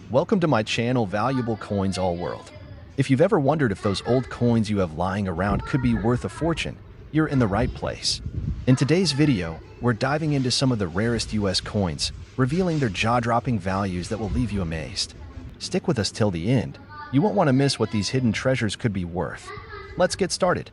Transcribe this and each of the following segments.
Welcome to my channel, Valuable Coins All World. If you've ever wondered if those old coins you have lying around could be worth a fortune, you're in the right place. In today's video, we're diving into some of the rarest US coins, revealing their jaw-dropping values that will leave you amazed. Stick with us till the end. You won't want to miss what these hidden treasures could be worth. Let's get started.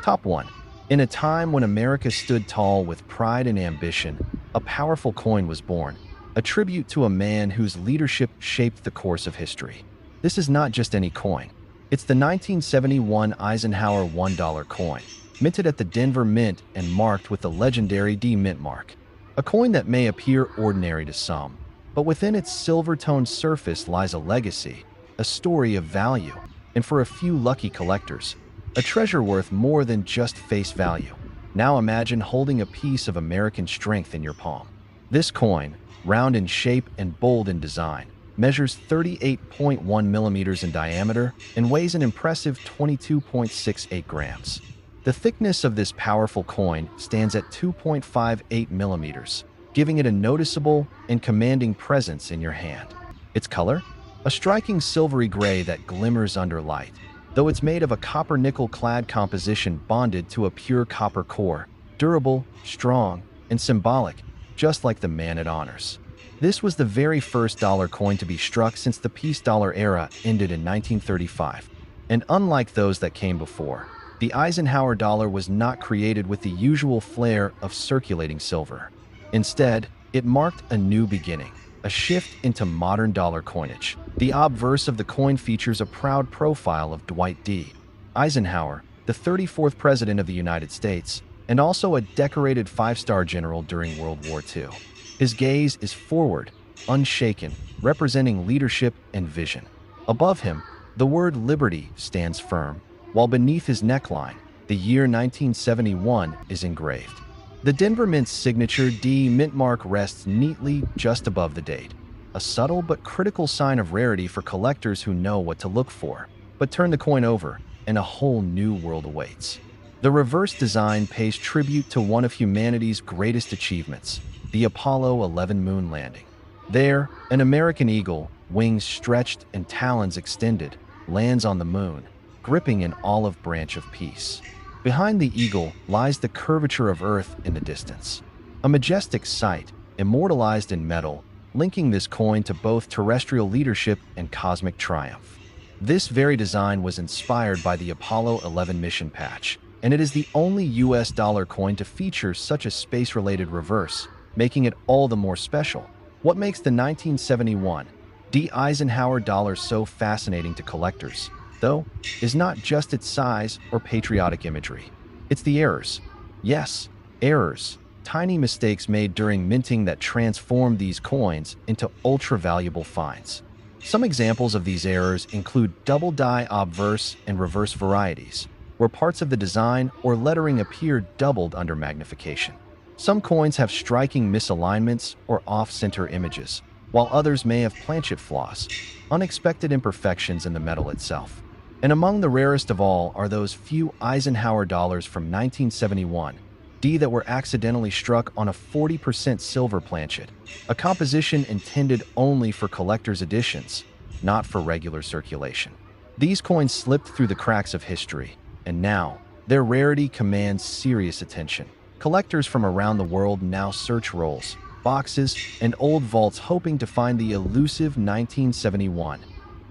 Top 1. In a time when America stood tall with pride and ambition, a powerful coin was born, a tribute to a man whose leadership shaped the course of history. This is not just any coin. It's the 1971 Eisenhower $1 coin, minted at the Denver Mint and marked with the legendary D Mint mark. A coin that may appear ordinary to some, but within its silver-toned surface lies a legacy, a story of value, and for a few lucky collectors, a treasure worth more than just face value. Now imagine holding a piece of American strength in your palm. This coin, round in shape and bold in design, measures 38.1 millimeters in diameter and weighs an impressive 22.68 grams. The thickness of this powerful coin stands at 2.58 millimeters, giving it a noticeable and commanding presence in your hand. Its color? A striking silvery gray that glimmers under light, though it's made of a copper-nickel clad composition bonded to a pure copper core, durable, strong, and symbolic, just like the man it honors. This was the very first dollar coin to be struck since the peace dollar era ended in 1935. And unlike those that came before, the Eisenhower dollar was not created with the usual flair of circulating silver. Instead, it marked a new beginning, a shift into modern dollar coinage. The obverse of the coin features a proud profile of Dwight D. Eisenhower, the 34th President of the United States, and also a decorated five-star general during World War II. His gaze is forward, unshaken, representing leadership and vision. Above him, the word liberty stands firm, while beneath his neckline, the year 1971 is engraved. The Denver Mint's signature D Mint mark rests neatly just above the date, a subtle but critical sign of rarity for collectors who know what to look for. But turn the coin over, and a whole new world awaits. The reverse design pays tribute to one of humanity's greatest achievements, the Apollo 11 moon landing. There, an American eagle, wings stretched and talons extended, lands on the moon, gripping an olive branch of peace. Behind the eagle lies the curvature of Earth in the distance, a majestic sight, immortalized in metal, linking this coin to both terrestrial leadership and cosmic triumph. This very design was inspired by the Apollo 11 mission patch, and it is the only US dollar coin to feature such a space-related reverse, making it all the more special. What makes the 1971 D Eisenhower dollar so fascinating to collectors, though, is not just its size or patriotic imagery. It's the errors. Yes, errors. Tiny mistakes made during minting that transform these coins into ultra-valuable finds. Some examples of these errors include double die obverse and reverse varieties, where parts of the design or lettering appear doubled under magnification. Some coins have striking misalignments or off-center images, while others may have planchet flaws, unexpected imperfections in the metal itself. And among the rarest of all are those few Eisenhower dollars from 1971 D that were accidentally struck on a 40% silver planchet, a composition intended only for collector's editions, not for regular circulation. These coins slipped through the cracks of history, and now, their rarity commands serious attention. Collectors from around the world now search rolls, boxes, and old vaults hoping to find the elusive 1971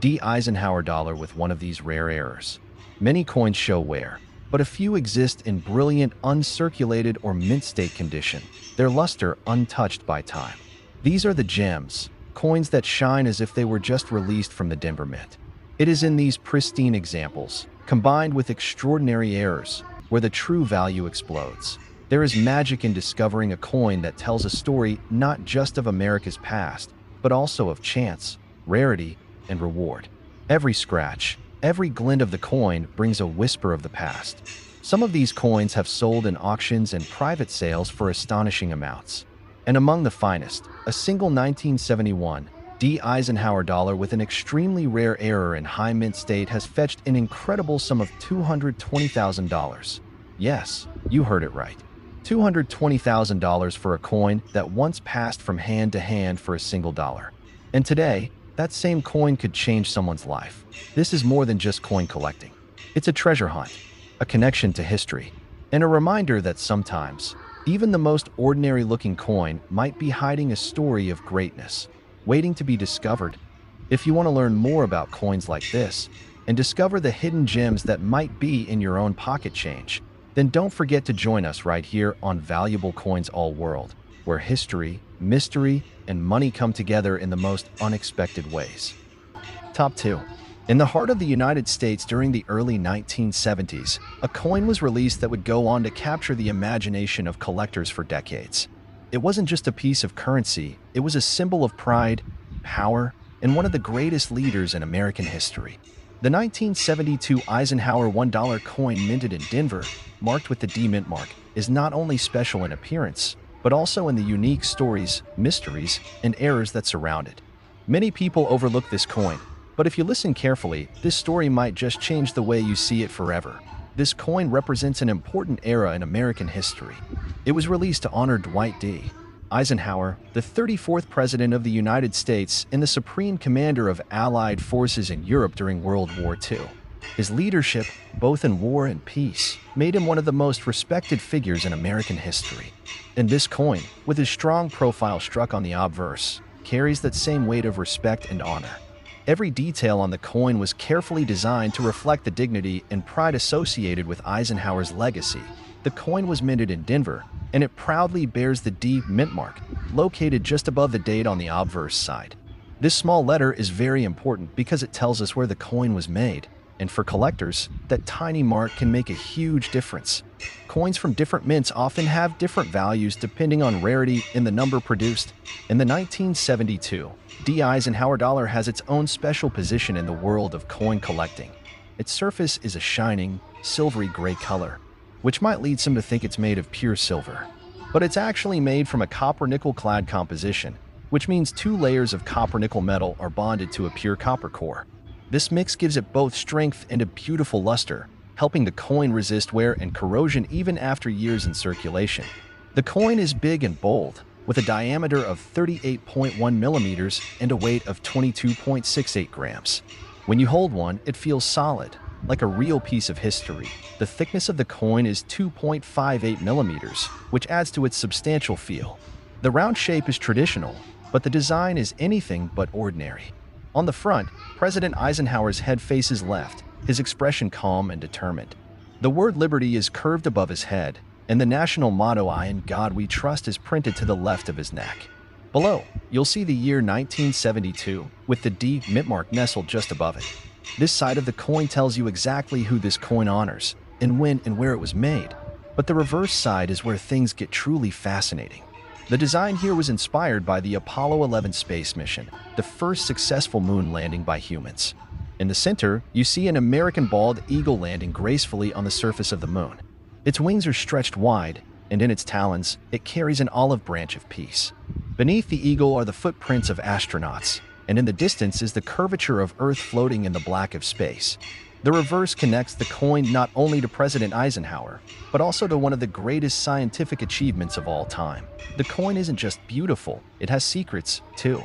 D Eisenhower dollar with one of these rare errors. Many coins show wear, but a few exist in brilliant uncirculated or mint state condition, their luster untouched by time. These are the gems, coins that shine as if they were just released from the Denver Mint. It is in these pristine examples, combined with extraordinary errors, where the true value explodes. There is magic in discovering a coin that tells a story not just of America's past, but also of chance, rarity, and reward. Every scratch, every glint of the coin brings a whisper of the past. Some of these coins have sold in auctions and private sales for astonishing amounts. And among the finest, a single 1971 D Eisenhower dollar with an extremely rare error in high mint state has fetched an incredible sum of $220,000. Yes, you heard it right. $220,000 for a coin that once passed from hand to hand for a single dollar. And today, that same coin could change someone's life. This is more than just coin collecting. It's a treasure hunt, a connection to history, and a reminder that sometimes, even the most ordinary-looking coin might be hiding a story of greatness, waiting to be discovered. If you want to learn more about coins like this and discover the hidden gems that might be in your own pocket change, then don't forget to join us right here on Valuable Coins All World, where history, mystery, and money come together in the most unexpected ways. Top 2. In the heart of the United States during the early 1970s, a coin was released that would go on to capture the imagination of collectors for decades. It wasn't just a piece of currency, it was a symbol of pride, power, and one of the greatest leaders in American history. The 1972 Eisenhower $1 coin minted in Denver, marked with the D mint mark, is not only special in appearance, but also in the unique stories, mysteries, and errors that surround it. Many people overlook this coin, but if you listen carefully, this story might just change the way you see it forever. This coin represents an important era in American history. It was released to honor Dwight D. Eisenhower, the 34th President of the United States and the Supreme Commander of Allied forces in Europe during World War II. His leadership, both in war and peace, made him one of the most respected figures in American history. And this coin, with his strong profile struck on the obverse, carries that same weight of respect and honor. Every detail on the coin was carefully designed to reflect the dignity and pride associated with Eisenhower's legacy. The coin was minted in Denver, and it proudly bears the D mint mark, located just above the date on the obverse side. This small letter is very important because it tells us where the coin was made, and for collectors, that tiny mark can make a huge difference. Coins from different mints often have different values depending on rarity and the number produced. In the 1972 D Eisenhower dollar has its own special position in the world of coin collecting. Its surface is a shining, silvery gray color, which might lead some to think it's made of pure silver. But it's actually made from a copper-nickel clad composition, which means 2 layers of copper-nickel metal are bonded to a pure copper core. This mix gives it both strength and a beautiful luster, helping the coin resist wear and corrosion even after years in circulation. The coin is big and bold, with a diameter of 38.1 millimeters and a weight of 22.68 grams. When you hold one, it feels solid, like a real piece of history. The thickness of the coin is 2.58 millimeters, which adds to its substantial feel. The round shape is traditional, but the design is anything but ordinary. On the front, President Eisenhower's head faces left, his expression calm and determined. The word liberty is curved above his head, and the national motto "I in God we trust" is printed to the left of his neck. Below, you'll see the year 1972, with the D mint mark nestled just above it. This side of the coin tells you exactly who this coin honors, and when and where it was made. But the reverse side is where things get truly fascinating. The design here was inspired by the Apollo 11 space mission, the first successful moon landing by humans. In the center, you see an American bald eagle landing gracefully on the surface of the moon. Its wings are stretched wide, and in its talons, it carries an olive branch of peace. Beneath the eagle are the footprints of astronauts, and in the distance is the curvature of Earth floating in the black of space. The reverse connects the coin not only to President Eisenhower, but also to one of the greatest scientific achievements of all time. The coin isn't just beautiful, it has secrets, too.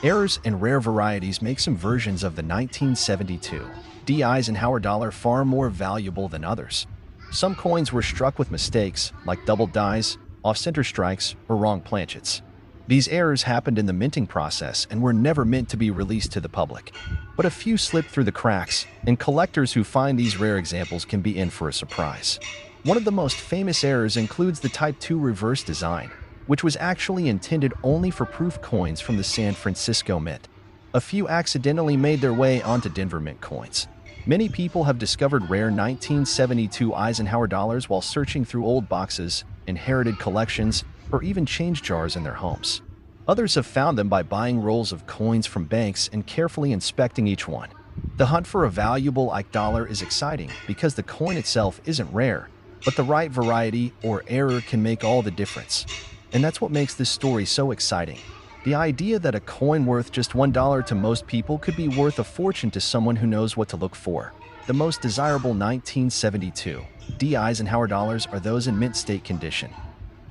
Errors and rare varieties make some versions of the 1972 D Eisenhower dollar far more valuable than others. Some coins were struck with mistakes, like double dies, off-center strikes, or wrong planchets. These errors happened in the minting process and were never meant to be released to the public. But a few slipped through the cracks, and collectors who find these rare examples can be in for a surprise. One of the most famous errors includes the Type 2 reverse design, which was actually intended only for proof coins from the San Francisco Mint. A few accidentally made their way onto Denver Mint coins. Many people have discovered rare 1972 Eisenhower dollars while searching through old boxes, inherited collections, or even change jars in their homes. Others have found them by buying rolls of coins from banks and carefully inspecting each one. The hunt for a valuable Ike dollar is exciting because the coin itself isn't rare, but the right variety or error can make all the difference. And that's what makes this story so exciting. The idea that a coin worth just $1 to most people could be worth a fortune to someone who knows what to look for. The most desirable 1972 D Eisenhower dollars are those in mint state condition.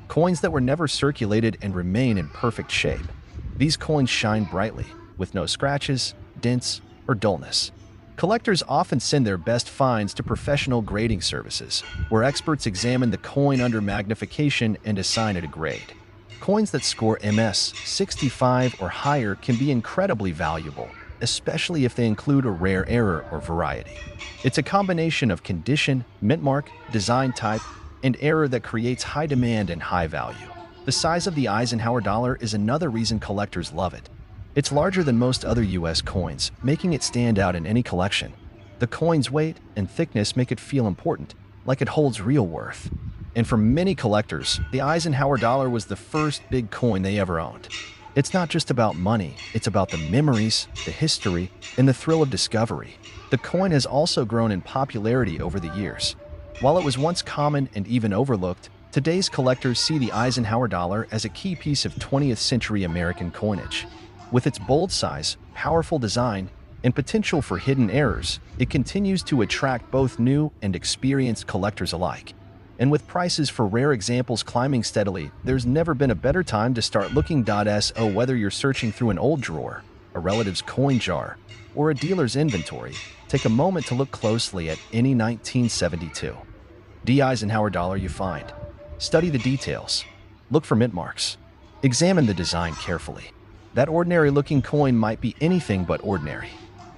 Coins that were never circulated and remain in perfect shape. These coins shine brightly, with no scratches, dents, or dullness. Collectors often send their best finds to professional grading services, where experts examine the coin under magnification and assign it a grade. Coins that score MS 65 or higher can be incredibly valuable, especially if they include a rare error or variety. It's a combination of condition, mint mark, design type, and error that creates high demand and high value. The size of the Eisenhower dollar is another reason collectors love it. It's larger than most other US coins, making it stand out in any collection. The coin's weight and thickness make it feel important, like it holds real worth. And for many collectors, the Eisenhower dollar was the first big coin they ever owned. It's not just about money, it's about the memories, the history, and the thrill of discovery. The coin has also grown in popularity over the years. While it was once common and even overlooked, today's collectors see the Eisenhower dollar as a key piece of 20th century American coinage. With its bold size, powerful design, and potential for hidden errors, it continues to attract both new and experienced collectors alike. And with prices for rare examples climbing steadily, there's never been a better time to start looking. So whether you're searching through an old drawer, a relative's coin jar, or a dealer's inventory, take a moment to look closely at any 1972 D Eisenhower dollar you find. Study the details. Look for mint marks. Examine the design carefully. That ordinary-looking coin might be anything but ordinary.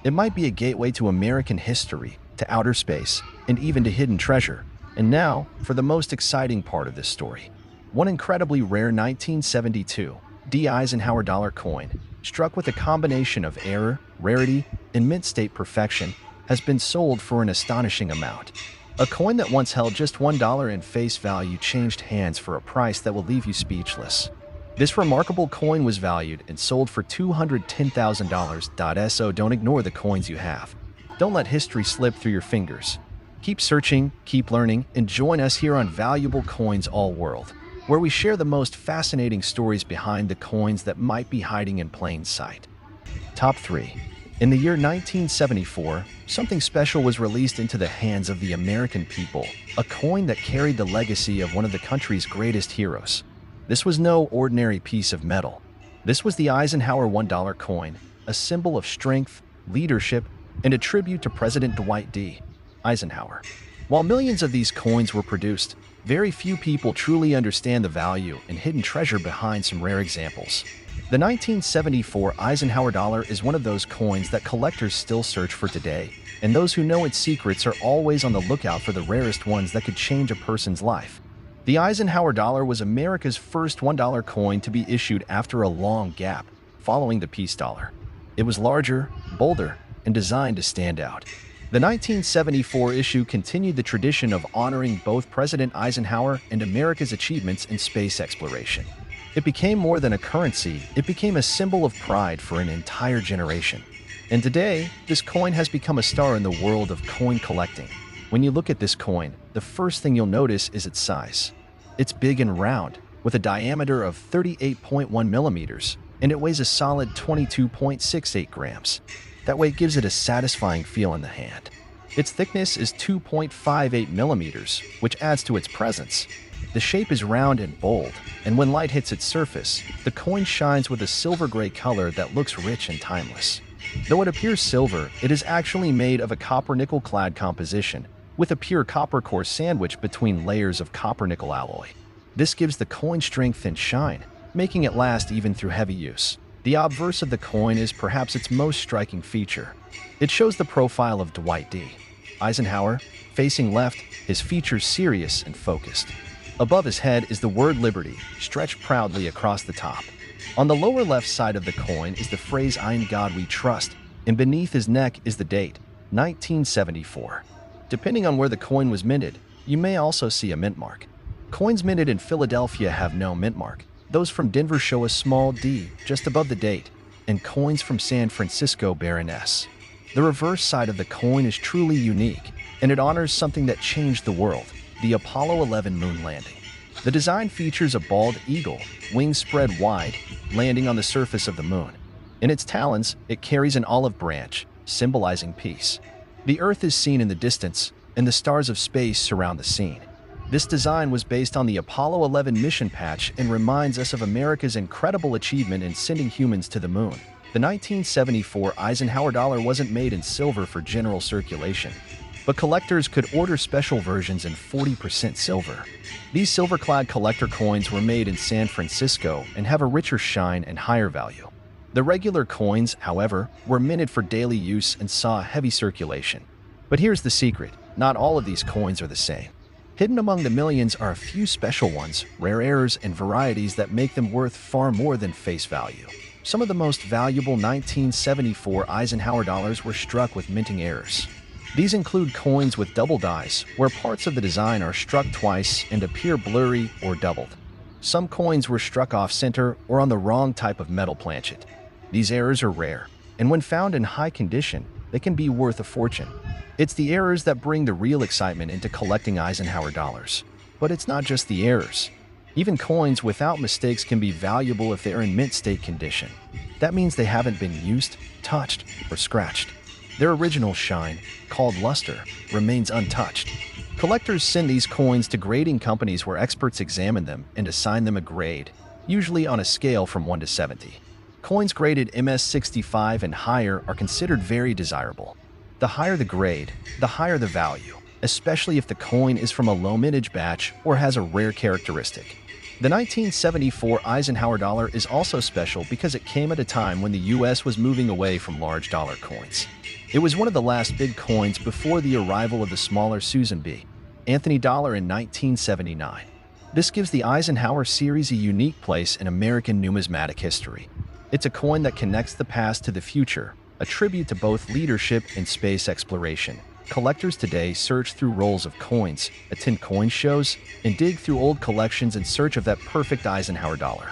It might be a gateway to American history, to outer space, and even to hidden treasure. And now, for the most exciting part of this story. One incredibly rare 1972 D Eisenhower dollar coin, struck with a combination of error, rarity, and mint state perfection, has been sold for an astonishing amount. A coin that once held just $1 in face value changed hands for a price that will leave you speechless. This remarkable coin was valued and sold for $210,000. So don't ignore the coins you have. Don't let history slip through your fingers. Keep searching, keep learning, and join us here on Valuable Coins All World, where we share the most fascinating stories behind the coins that might be hiding in plain sight. Top 3. In the year 1974, something special was released into the hands of the American people, a coin that carried the legacy of one of the country's greatest heroes. This was no ordinary piece of metal. This was the Eisenhower $1 coin, a symbol of strength, leadership, and a tribute to President Dwight D. Eisenhower. While millions of these coins were produced, very few people truly understand the value and hidden treasure behind some rare examples. The 1974 Eisenhower dollar is one of those coins that collectors still search for today, and those who know its secrets are always on the lookout for the rarest ones that could change a person's life. The Eisenhower dollar was America's first $1 coin to be issued after a long gap, following the peace dollar. It was larger, bolder, and designed to stand out. The 1974 issue continued the tradition of honoring both President Eisenhower and America's achievements in space exploration. It became more than a currency, it became a symbol of pride for an entire generation. And today, this coin has become a star in the world of coin collecting. When you look at this coin, the first thing you'll notice is its size. It's big and round, with a diameter of 38.1 millimeters, and it weighs a solid 22.68 grams. That weight gives it a satisfying feel in the hand. Its thickness is 2.58 millimeters, which adds to its presence. The shape is round and bold, and when light hits its surface, the coin shines with a silver-gray color that looks rich and timeless. Though it appears silver, it is actually made of a copper-nickel clad composition, with a pure copper core sandwiched between layers of copper-nickel alloy. This gives the coin strength and shine, making it last even through heavy use. The obverse of the coin is perhaps its most striking feature. It shows the profile of Dwight D. Eisenhower, facing left, his features serious and focused. Above his head is the word Liberty, stretched proudly across the top. On the lower left side of the coin is the phrase "In God We Trust," and beneath his neck is the date, 1974. Depending on where the coin was minted, you may also see a mint mark. Coins minted in Philadelphia have no mint mark. Those from Denver show a small D just above the date, and coins from San Francisco bear an S. The reverse side of the coin is truly unique, and it honors something that changed the world, the Apollo 11 moon landing. The design features a bald eagle, wings spread wide, landing on the surface of the moon. In its talons, it carries an olive branch, symbolizing peace. The Earth is seen in the distance, and the stars of space surround the scene. This design was based on the Apollo 11 mission patch and reminds us of America's incredible achievement in sending humans to the moon. The 1974 Eisenhower dollar wasn't made in silver for general circulation, but collectors could order special versions in 40% silver. These silver-clad collector coins were made in San Francisco and have a richer shine and higher value. The regular coins, however, were minted for daily use and saw heavy circulation. But here's the secret: not all of these coins are the same. Hidden among the millions are a few special ones, rare errors, and varieties that make them worth far more than face value. Some of the most valuable 1974 Eisenhower dollars were struck with minting errors. These include coins with double dies, where parts of the design are struck twice and appear blurry or doubled. Some coins were struck off-center or on the wrong type of metal planchet. These errors are rare, and when found in high condition, they can be worth a fortune. It's the errors that bring the real excitement into collecting Eisenhower dollars. But it's not just the errors. Even coins without mistakes can be valuable if they are in mint state condition. That means they haven't been used, touched, or scratched. Their original shine, called luster, remains untouched. Collectors send these coins to grading companies where experts examine them and assign them a grade, usually on a scale from 1 to 70. Coins graded MS-65 and higher are considered very desirable. The higher the grade, the higher the value, especially if the coin is from a low-mintage batch or has a rare characteristic. The 1974 Eisenhower dollar is also special because it came at a time when the US was moving away from large dollar coins. It was one of the last big coins before the arrival of the smaller Susan B. Anthony dollar in 1979. This gives the Eisenhower series a unique place in American numismatic history. It's a coin that connects the past to the future, a tribute to both leadership and space exploration. Collectors today search through rolls of coins, attend coin shows, and dig through old collections in search of that perfect Eisenhower dollar.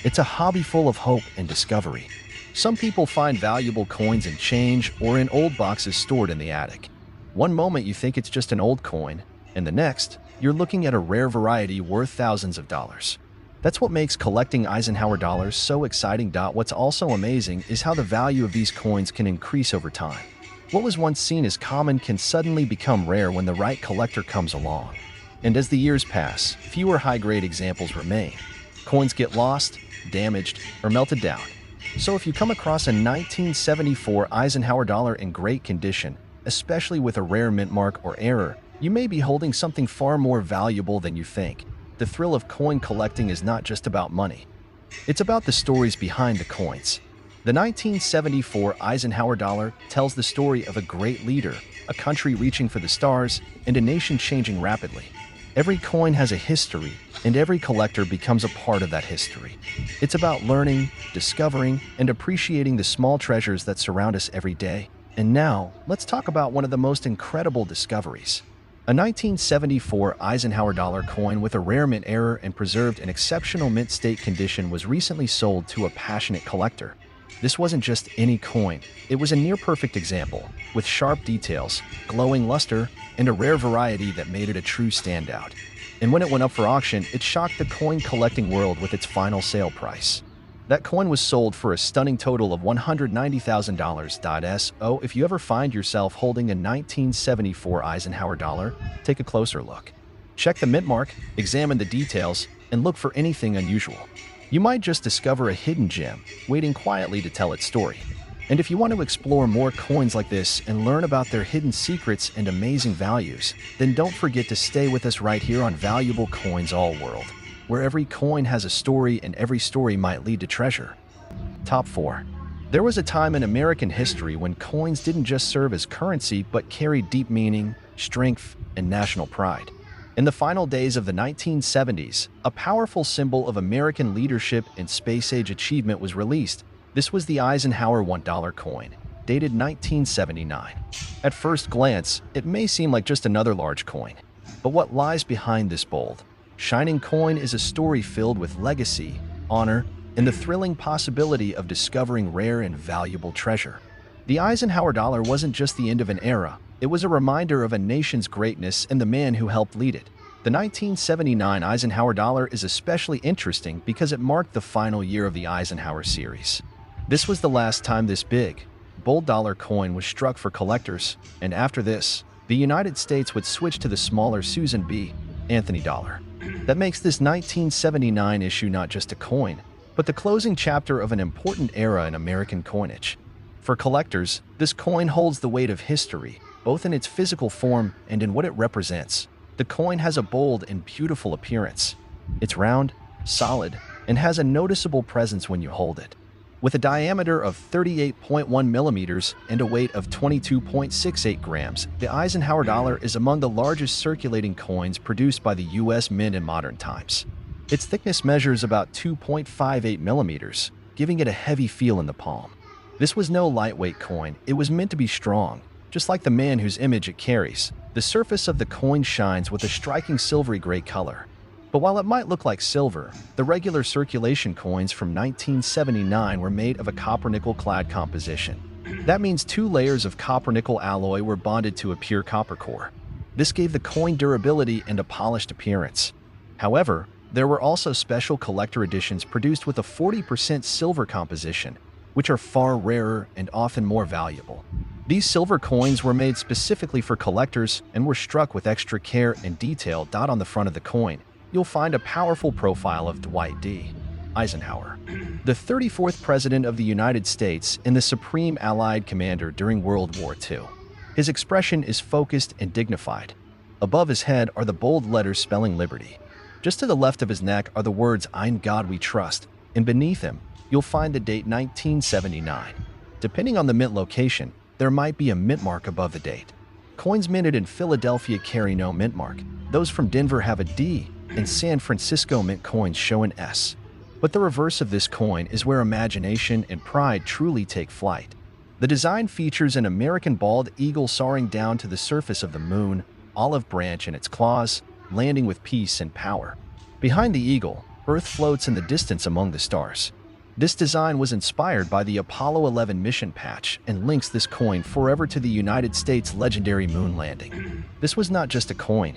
It's a hobby full of hope and discovery. Some people find valuable coins in change or in old boxes stored in the attic. One moment you think it's just an old coin, and the next, you're looking at a rare variety worth thousands of dollars. That's what makes collecting Eisenhower dollars so exciting. What's also amazing is how the value of these coins can increase over time. What was once seen as common can suddenly become rare when the right collector comes along. And as the years pass, fewer high-grade examples remain. Coins get lost, damaged, or melted down. So if you come across a 1974 Eisenhower dollar in great condition, especially with a rare mint mark or error, you may be holding something far more valuable than you think. The thrill of coin collecting is not just about money. It's about the stories behind the coins. The 1974 Eisenhower dollar tells the story of a great leader, a country reaching for the stars, and a nation changing rapidly. Every coin has a history, and every collector becomes a part of that history. It's about learning, discovering, and appreciating the small treasures that surround us every day. And now, let's talk about one of the most incredible discoveries. A 1974 Eisenhower dollar coin with a rare mint error and preserved in exceptional mint state condition was recently sold to a passionate collector. This wasn't just any coin, it was a near-perfect example, with sharp details, glowing luster, and a rare variety that made it a true standout. And when it went up for auction, it shocked the coin collecting world with its final sale price. That coin was sold for a stunning total of $190,000. So if you ever find yourself holding a 1974 Eisenhower dollar, take a closer look. Check the mint mark, examine the details, and look for anything unusual. You might just discover a hidden gem, waiting quietly to tell its story. And if you want to explore more coins like this and learn about their hidden secrets and amazing values, then don't forget to stay with us right here on Valuable Coins All World, where every coin has a story and every story might lead to treasure. Top 4. There was a time in American history when coins didn't just serve as currency but carried deep meaning, strength, and national pride. In the final days of the 1970s, a powerful symbol of American leadership and space-age achievement was released. This was the Eisenhower $1 coin, dated 1979. At first glance, it may seem like just another large coin. But what lies behind this bold, shining coin is a story filled with legacy, honor, and the thrilling possibility of discovering rare and valuable treasure. The Eisenhower dollar wasn't just the end of an era, it was a reminder of a nation's greatness and the man who helped lead it. The 1979 Eisenhower dollar is especially interesting because it marked the final year of the Eisenhower series. This was the last time this big, bold dollar coin was struck for collectors, and after this, the United States would switch to the smaller Susan B. Anthony dollar. That makes this 1979 issue not just a coin, but the closing chapter of an important era in American coinage. For collectors, this coin holds the weight of history, both in its physical form and in what it represents. The coin has a bold and beautiful appearance. It's round, solid, and has a noticeable presence when you hold it. With a diameter of 38.1 millimeters and a weight of 22.68 grams, the Eisenhower dollar is among the largest circulating coins produced by the U.S. Mint in modern times. Its thickness measures about 2.58 millimeters, giving it a heavy feel in the palm. This was no lightweight coin, it was meant to be strong, just like the man whose image it carries. The surface of the coin shines with a striking silvery gray color. But while it might look like silver, the regular circulation coins from 1979 were made of a copper-nickel-clad composition. That means 2 layers of copper-nickel alloy were bonded to a pure copper core. This gave the coin durability and a polished appearance. However, there were also special collector editions produced with a 40% silver composition, which are far rarer and often more valuable. These silver coins were made specifically for collectors and were struck with extra care and detail. On the front of the coin, you'll find a powerful profile of Dwight D. Eisenhower, the 34th President of the United States and the Supreme Allied Commander during World War II. His expression is focused and dignified. Above his head are the bold letters spelling liberty. Just to the left of his neck are the words "In God We Trust," and beneath him, you'll find the date 1979. Depending on the mint location, there might be a mint mark above the date. Coins minted in Philadelphia carry no mint mark. Those from Denver have a D, and San Francisco mint coins show an S. But the reverse of this coin is where imagination and pride truly take flight. The design features an American bald eagle soaring down to the surface of the moon, olive branch in its claws, landing with peace and power. Behind the eagle, Earth floats in the distance among the stars. This design was inspired by the Apollo 11 mission patch and links this coin forever to the United States' legendary moon landing. This was not just a coin.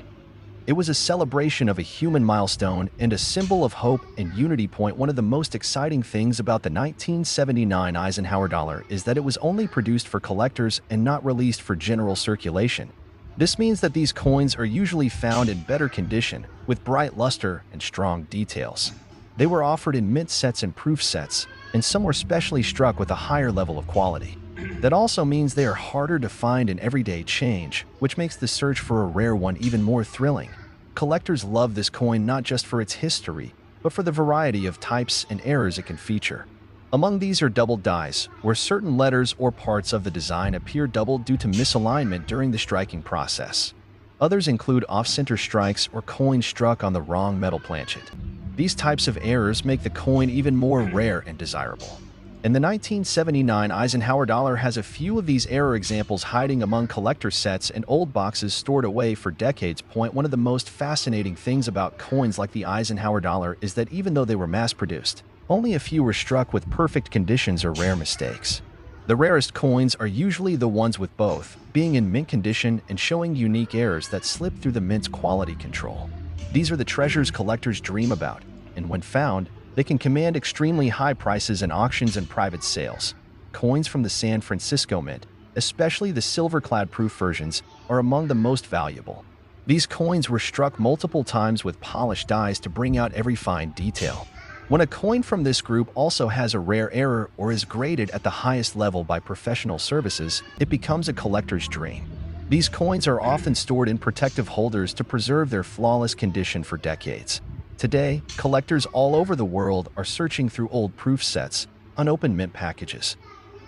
It was a celebration of a human milestone and a symbol of hope and unity. One of the most exciting things about the 1979 Eisenhower dollar is that it was only produced for collectors and not released for general circulation. This means that these coins are usually found in better condition, with bright luster and strong details. They were offered in mint sets and proof sets, and some were specially struck with a higher level of quality. That also means they are harder to find in everyday change, which makes the search for a rare one even more thrilling. Collectors love this coin not just for its history, but for the variety of types and errors it can feature. Among these are doubled dies, where certain letters or parts of the design appear doubled due to misalignment during the striking process. Others include off-center strikes or coins struck on the wrong metal planchet. These types of errors make the coin even more rare and desirable. And the 1979 Eisenhower dollar has a few of these error examples hiding among collector sets and old boxes stored away for decades. One of the most fascinating things about coins like the Eisenhower dollar is that even though they were mass-produced, only a few were struck with perfect conditions or rare mistakes. The rarest coins are usually the ones with both, being in mint condition and showing unique errors that slip through the mint's quality control. These are the treasures collectors dream about, and when found, they can command extremely high prices in auctions and private sales. Coins from the San Francisco Mint, especially the silver-clad proof versions, are among the most valuable. These coins were struck multiple times with polished dies to bring out every fine detail. When a coin from this group also has a rare error or is graded at the highest level by professional services, it becomes a collector's dream. These coins are often stored in protective holders to preserve their flawless condition for decades. Today, collectors all over the world are searching through old proof sets, unopened mint packages,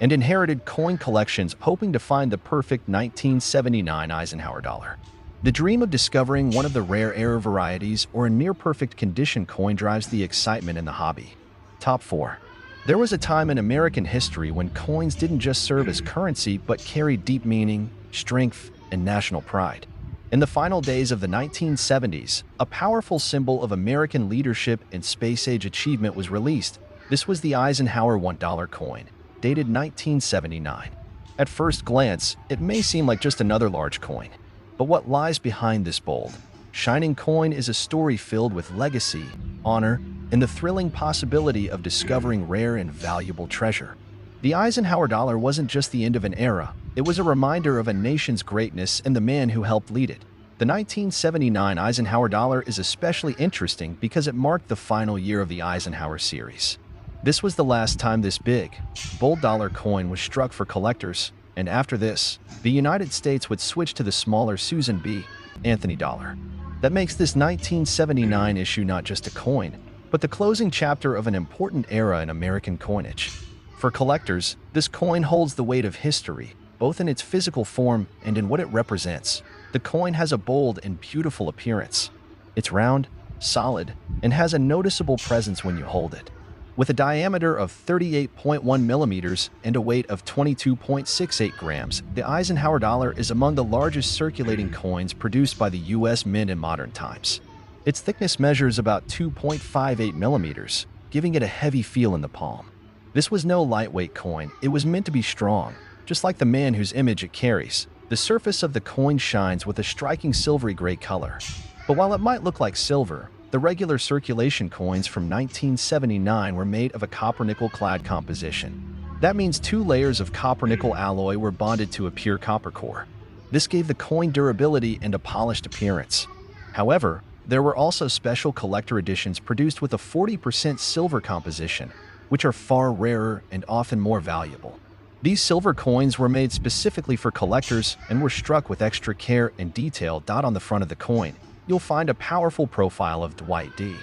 and inherited coin collections hoping to find the perfect 1979 Eisenhower dollar. The dream of discovering one of the rare error varieties or a near-perfect condition coin drives the excitement in the hobby. Top 4. There was a time in American history when coins didn't just serve as currency but carried deep meaning, strength, and national pride. In the final days of the 1970s, a powerful symbol of American leadership and space-age achievement was released. This was the Eisenhower $1 coin, dated 1979. At first glance, it may seem like just another large coin. But what lies behind this bold, shining coin is a story filled with legacy, honor, and the thrilling possibility of discovering rare and valuable treasure. The Eisenhower dollar wasn't just the end of an era, it was a reminder of a nation's greatness and the man who helped lead it. The 1979 Eisenhower dollar is especially interesting because it marked the final year of the Eisenhower series. This was the last time this big, bold dollar coin was struck for collectors, and after this, the United States would switch to the smaller Susan B. Anthony dollar. That makes this 1979 issue not just a coin, but the closing chapter of an important era in American coinage. For collectors, this coin holds the weight of history, both in its physical form and in what it represents. The coin has a bold and beautiful appearance. It's round, solid, and has a noticeable presence when you hold it. With a diameter of 38.1 millimeters and a weight of 22.68 grams, the Eisenhower dollar is among the largest circulating coins produced by the U.S. Mint in modern times. Its thickness measures about 2.58 millimeters, giving it a heavy feel in the palm. This was no lightweight coin, it was meant to be strong, just like the man whose image it carries. The surface of the coin shines with a striking silvery gray color. But while it might look like silver, the regular circulation coins from 1979 were made of a copper-nickel clad composition. That means 2 layers of copper-nickel alloy were bonded to a pure copper core. This gave the coin durability and a polished appearance. However, there were also special collector editions produced with a 40% silver composition, which are far rarer and often more valuable. These silver coins were made specifically for collectors and were struck with extra care and detail. On the front of the coin, you'll find a powerful profile of Dwight D.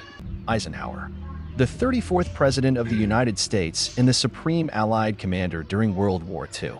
Eisenhower, the 34th President of the United States and the Supreme Allied Commander during World War II.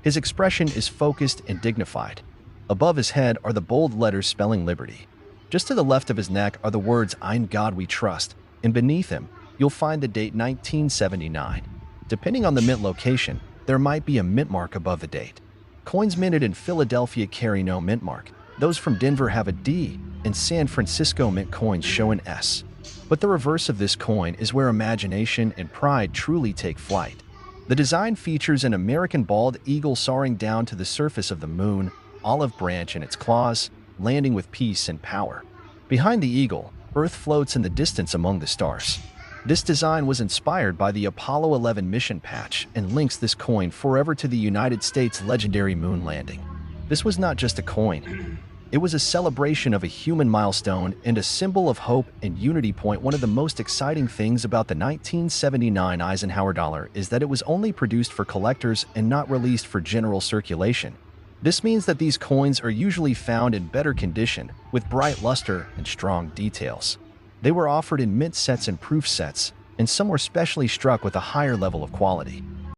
His expression is focused and dignified. Above his head are the bold letters spelling liberty. Just to the left of his neck are the words "In God We Trust," and beneath him, you'll find the date 1979. Depending on the mint location, there might be a mint mark above the date. Coins minted in Philadelphia carry no mint mark. Those from Denver have a D, and San Francisco mint coins show an S. But the reverse of this coin is where imagination and pride truly take flight. The design features an American bald eagle soaring down to the surface of the moon, olive branch in its claws, landing with peace and power. Behind the eagle, Earth floats in the distance among the stars. This design was inspired by the Apollo 11 mission patch and links this coin forever to the United States' legendary moon landing. This was not just a coin. It was a celebration of a human milestone and a symbol of hope and unity. One of the most exciting things about the 1979 Eisenhower dollar is that it was only produced for collectors and not released for general circulation. This means that these coins are usually found in better condition, with bright luster and strong details. They were offered in mint sets and proof sets, and some were specially struck with a higher level of quality.